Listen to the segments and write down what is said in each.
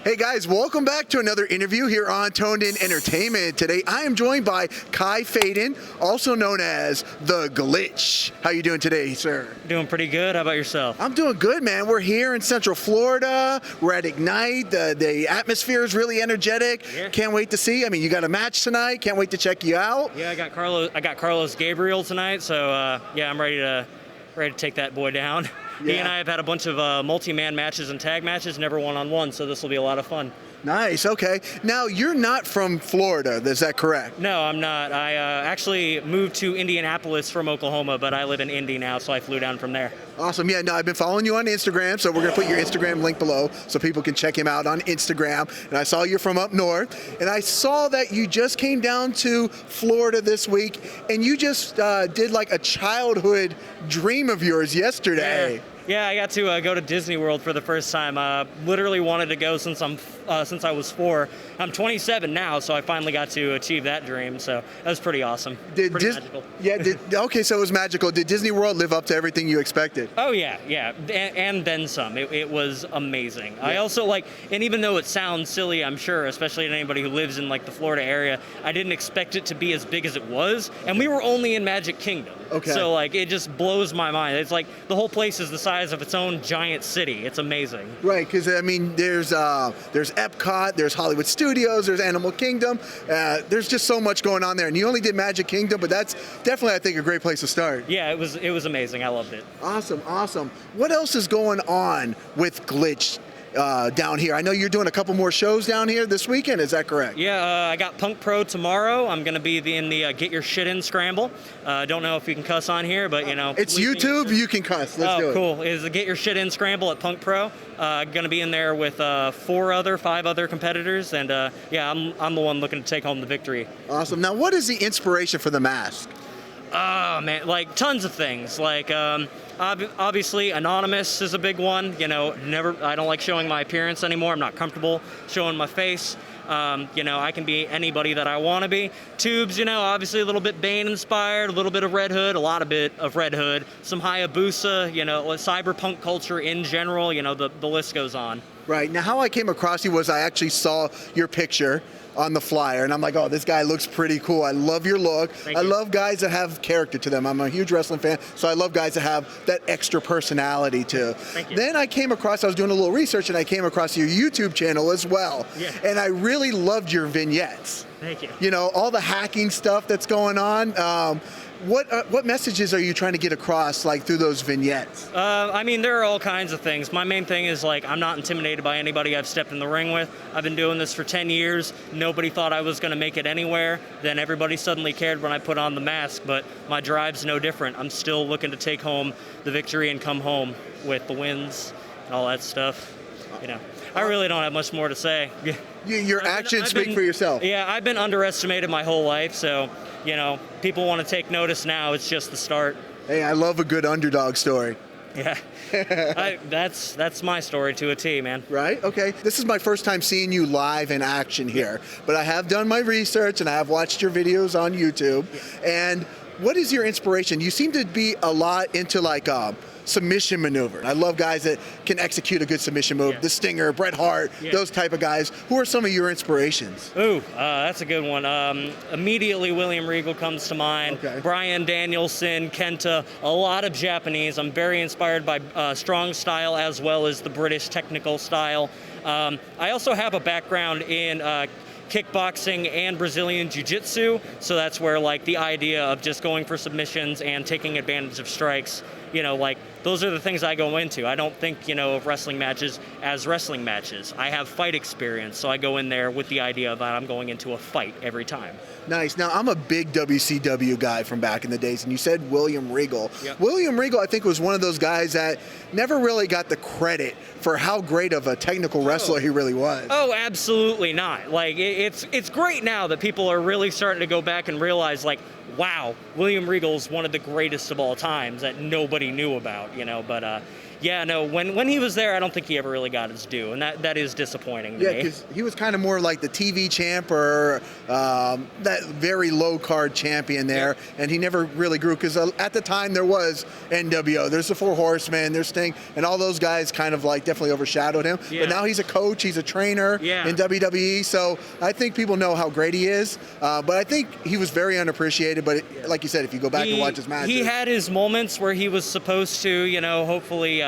Hey guys, welcome back to another interview here on Toned In Entertainment. Today I am joined by Kai Fayden, also known as The Glitch. How you doing today, sir? Doing pretty good. How about yourself? I'm doing good, man. We're here in Central Florida. We're at Ignite. The atmosphere is really energetic. Yeah. Can't wait to see. I mean, you got a match tonight. Can't wait to check you out. Yeah, I got Carlos Gabriel tonight, so yeah, I'm ready to take that boy down. Yeah. He and I have had a bunch of multi-man matches and tag matches, never one-on-one, so this will be a lot of fun. Nice. Okay. Now, you're not from Florida. Is that correct? No, I'm not. I actually moved to Indianapolis from Oklahoma, but I live in Indy now, so I flew down from there. Awesome. Yeah, no, I've been following you on Instagram, so we're going to put your Instagram link below so people can check him out on Instagram. And I saw you're from up north, and I saw that you just came down to Florida this week, and you just did like a childhood dream of yours yesterday. Yeah, I got to go to Disney World for the first time. Literally wanted to go since I was 4. I'm 27 now, so I finally got to achieve that dream. So that was pretty awesome. Pretty magical. Yeah. Okay, so it was magical. Did Disney World live up to everything you expected? Oh yeah, and then some. It was amazing. Yeah. I also and even though it sounds silly, I'm sure, especially to anybody who lives in the Florida area, I didn't expect it to be as big as it was, and we were only in Magic Kingdom. Okay. So it just blows my mind. It's the whole place is the size of its own giant city. It's amazing. Right, because I mean, there's Epcot, there's Hollywood Studios, there's Animal Kingdom. There's just so much going on there, and you only did Magic Kingdom, but that's definitely, I think, a great place to start. Yeah, it was amazing. I loved it. Awesome. What else is going on with Glitch down here? I know you're doing a couple more shows down here this weekend. Is that correct? Yeah, I got Punk Pro tomorrow. I'm going to be in the Get Your Shit In Scramble. Don't know if you can cuss on here, but it's YouTube. You can cuss. Let's do it. Cool. Is the Get Your Shit In Scramble at Punk Pro. Going to be in there with 5 other competitors, and yeah, I'm the one looking to take home the victory. Awesome. Now, what is the inspiration for the mask? Oh man, tons of things. Obviously, anonymous is a big one. I don't like showing my appearance anymore. I'm not comfortable showing my face. I can be anybody that I want to be. Tubes, obviously a little bit Bane inspired, a little bit of Red Hood, a lot of bit of Red Hood, some Hayabusa, cyberpunk culture in general, the list goes on. Right. Now, how I came across you was I actually saw your picture on the flyer, and I'm like, oh, this guy looks pretty cool. I love your look. I love guys that have character to them. I'm a huge wrestling fan, so I love guys that have that extra personality too. Thank you. Then I was doing a little research, and I came across your YouTube channel as well. Yeah. And I really loved your vignettes. Thank you. All the hacking stuff that's going on. What messages are you trying to get across through those vignettes? There are all kinds of things. My main thing is I'm not intimidated by anybody I've stepped in the ring with. I've been doing this for 10 years. Nobody thought I was going to make it anywhere. Then everybody suddenly cared when I put on the mask, but my drive's no different. I'm still looking to take home the victory and come home with the wins and all that stuff. I really don't have much more to say. Your actions speak for yourself. Yeah, I've been underestimated my whole life, so people want to take notice now. It's just the start. Hey, I love a good underdog story. Yeah, that's my story to a T, man. Right? Okay. This is my first time seeing you live in action here, but I have done my research and I have watched your videos on YouTube. Yeah. And what is your inspiration? You seem to be a lot into submission maneuver. I love guys that can execute a good submission move. Yeah. The Stinger, Bret Hart, those type of guys. Who are some of your inspirations? Ooh, that's a good one. Immediately, William Regal comes to mind. Okay. Bryan Danielson, Kenta, a lot of Japanese. I'm very inspired by strong style as well as the British technical style. I also have a background in kickboxing and Brazilian Jiu-Jitsu, so that's where the idea of just going for submissions and taking advantage of strikes, those are the things I go into. I don't think, of wrestling matches as wrestling matches. I have fight experience, so I go in there with the idea that I'm going into a fight every time. Nice. Now, I'm a big WCW guy from back in the days, and you said William Regal. Yep. William Regal, I think, was one of those guys that never really got the credit for how great of a technical wrestler he really was. Oh, absolutely not. It's great now that people are really starting to go back and realize, wow, William Regal's one of the greatest of all times that nobody knew about, but yeah, no, when he was there, I don't think he ever really got his due, and that is disappointing to Yeah, me. because he was kind of more like the TV champ or that very low card champion there, and he never really grew because at the time there was NWO, there's the Four Horsemen, there's Sting, and all those guys kind of like definitely overshadowed him. Yeah. But now he's a coach, he's a trainer in WWE, so I think people know how great he is. But I think he was very unappreciated. But like you said, if you go back and watch his matches, he had his moments where he was supposed to, hopefully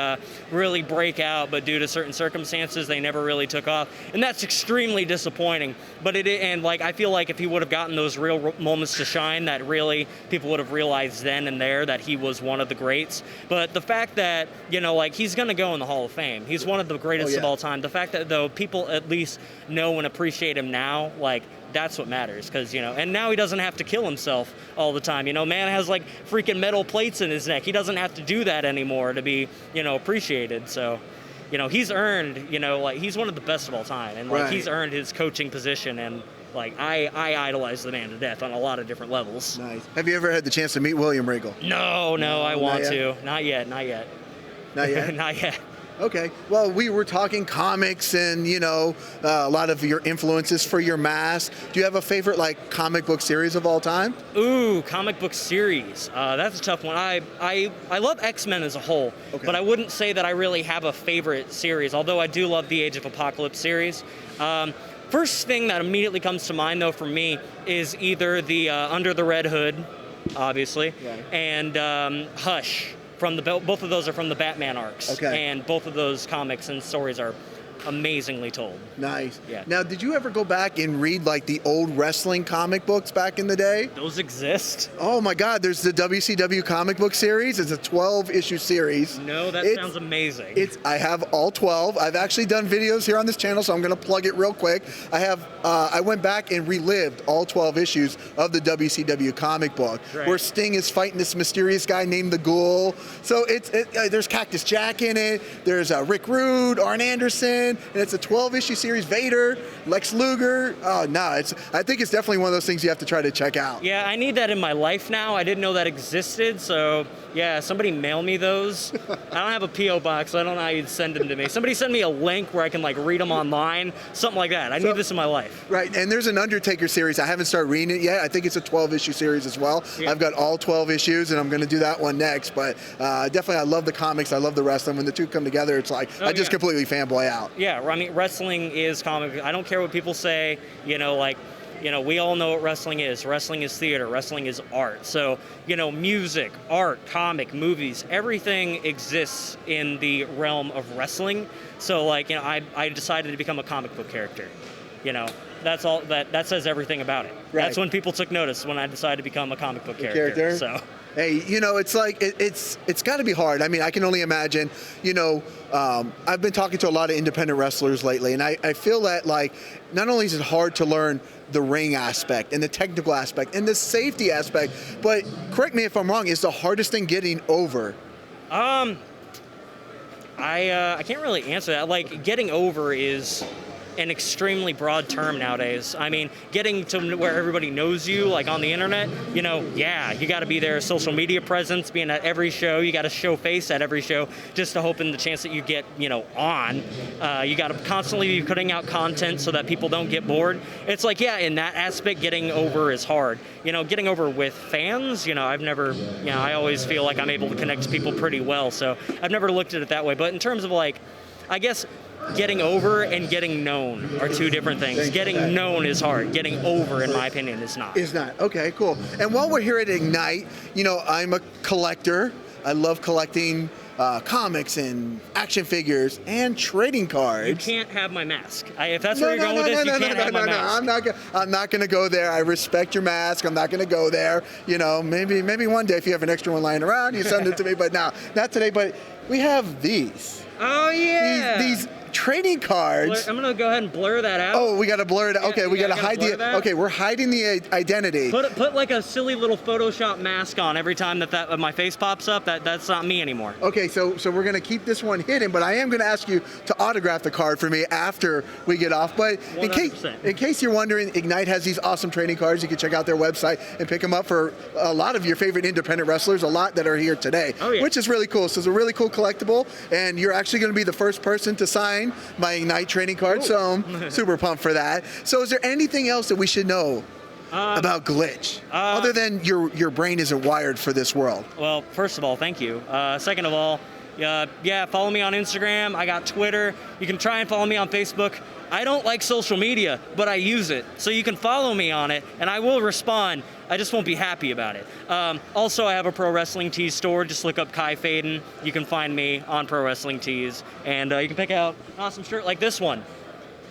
really break out, but due to certain circumstances, they never really took off, and that's extremely disappointing. But I feel like if he would have gotten those real moments to shine, that really people would have realized then and there that he was one of the greats. But the fact that he's going to go in the Hall of Fame, he's one of the greatest of all time. The fact that though people at least know and appreciate him now, that's what matters, because and now he doesn't have to kill himself all the time. Man has like freaking metal plates in his neck. He doesn't have to do that anymore to be appreciated. So he's earned he's one of the best of all time, and he's earned his coaching position, and I idolize the man to death on a lot of different levels. Nice. Have you ever had the chance to meet William Regal? No, I want to. Not yet. Not yet? Not yet. Okay. Well, we were talking comics and, a lot of your influences for your mask. Do you have a favorite, comic book series of all time? Ooh, comic book series. That's a tough one. I love X-Men as a whole, but I wouldn't say that I really have a favorite series, although I do love the Age of Apocalypse series. First thing that immediately comes to mind, though, for me is either the Under the Red Hood, obviously, and Hush. Both of those are from the Batman arcs, and both of those comics and stories are amazingly told. Nice. Yeah. Now, did you ever go back and read the old wrestling comic books back in the day? Those exist? Oh my God! There's the WCW comic book series. It's a 12-issue series. No, that sounds amazing. I have all 12. I've actually done videos here on this channel, so I'm going to plug it real quick. I went back and relived all 12 issues of the WCW comic book, where Sting is fighting this mysterious guy named the Ghoul. So there's Cactus Jack in it. There's Rick Rude, Arn Anderson. And it's a 12-issue series. Vader, Lex Luger. Oh no, I think it's definitely one of those things you have to try to check out. Yeah, I need that in my life now. I didn't know that existed, so yeah, somebody mail me those. I don't have a P.O. box, so I don't know how you'd send them to me. Somebody send me a link where I can read them online, something like that. I need this in my life. Right, and there's an Undertaker series. I haven't started reading it yet. I think it's a 12-issue series as well. Yeah. I've got all 12 issues, and I'm going to do that one next. But definitely, I love the comics. I love the wrestling. When the two come together, it's I just completely fanboy out. Yeah, I mean, wrestling is comic. I don't care what people say, we all know what wrestling is. Wrestling is theater. Wrestling is art. So, music, art, comic, movies, everything exists in the realm of wrestling. So, I decided to become a comic book character. That's all. That says everything about it. Right. That's when people took notice, when I decided to become a comic book character. So. Hey, it's it's got to be hard. I mean, I can only imagine. I've been talking to a lot of independent wrestlers lately, and I feel that not only is it hard to learn the ring aspect and the technical aspect and the safety aspect, but correct me if I'm wrong, is the hardest thing getting over? I can't really answer that. Getting over is an extremely broad term nowadays. I mean, getting to where everybody knows you, on the internet, you got to be there, social media presence, being at every show, you got to show face at every show, just to hope in the chance that you get, on. You got to constantly be putting out content so that people don't get bored. It's in that aspect, getting over is hard. Getting over with fans, I've never, I always feel like I'm able to connect to people pretty well, so I've never looked at it that way. But in terms of I guess, getting over and getting known are two different things. Getting known is hard. Getting over, in my opinion, is not. Is not. Okay, cool. And while we're here at Ignite, I'm a collector. I love collecting comics and action figures and trading cards. You can't have my mask. If that's where you're going with this, you can't have my mask. I'm not going to go there. I respect your mask. I'm not going to go there. Maybe one day if you have an extra one lying around, you send it to me. But no, not today. But we have these. Oh yeah. These trading cards. I'm gonna go ahead and blur that out. Oh, we gotta blur it. Okay, we gotta hide the. Okay, we're hiding the identity. Put like a silly little Photoshop mask on every time that my face pops up. That's not me anymore. Okay, so we're gonna keep this one hidden, but I am gonna ask you to autograph the card for me after we get off. But in 100%. case you're wondering, Ignite has these awesome trading cards. You can check out their website and pick them up for a lot of your favorite independent wrestlers. A lot that are here today, which is really cool. So it's a really cool collectible, and you're actually gonna be the first person to sign my Ignite trading card. So I'm super pumped for that. So is there anything else that we should know about Glitch, other than your brain isn't wired for this world? Well, first of all, thank you. Second of all, follow me on Instagram. I got Twitter. You can try and follow me on Facebook. I don't like social media, but I use it. So you can follow me on it, and I will respond. I just won't be happy about it. Also, I have a Pro Wrestling Tees store. Just look up Kai Fayden. You can find me on Pro Wrestling Tees, and you can pick out an awesome shirt like this one.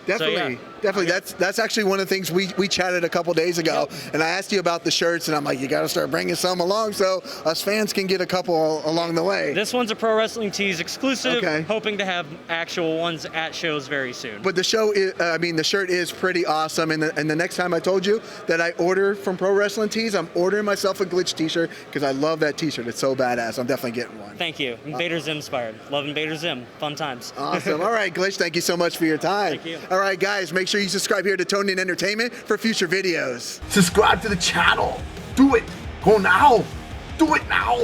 Definitely, definitely. That's actually one of the things we chatted a couple days ago, and I asked you about the shirts, and I'm like, you got to start bringing some along so us fans can get a couple along the way. This one's a Pro Wrestling Tees exclusive. Hoping to have actual ones at shows very soon. But the show is, the shirt is pretty awesome, and the next time I told you that I order from Pro Wrestling Tees, I'm ordering myself a Glitch T-shirt because I love that T-shirt. It's so badass. I'm definitely getting one. Thank you. Invader Zim inspired. Love Invader Zim. Fun times. Awesome. All right, Glitch. Thank you so much for your time. Thank you. All right, guys, make sure you subscribe here to Tone In Entertainment for future videos. Subscribe to the channel. Do it. Go now. Do it now.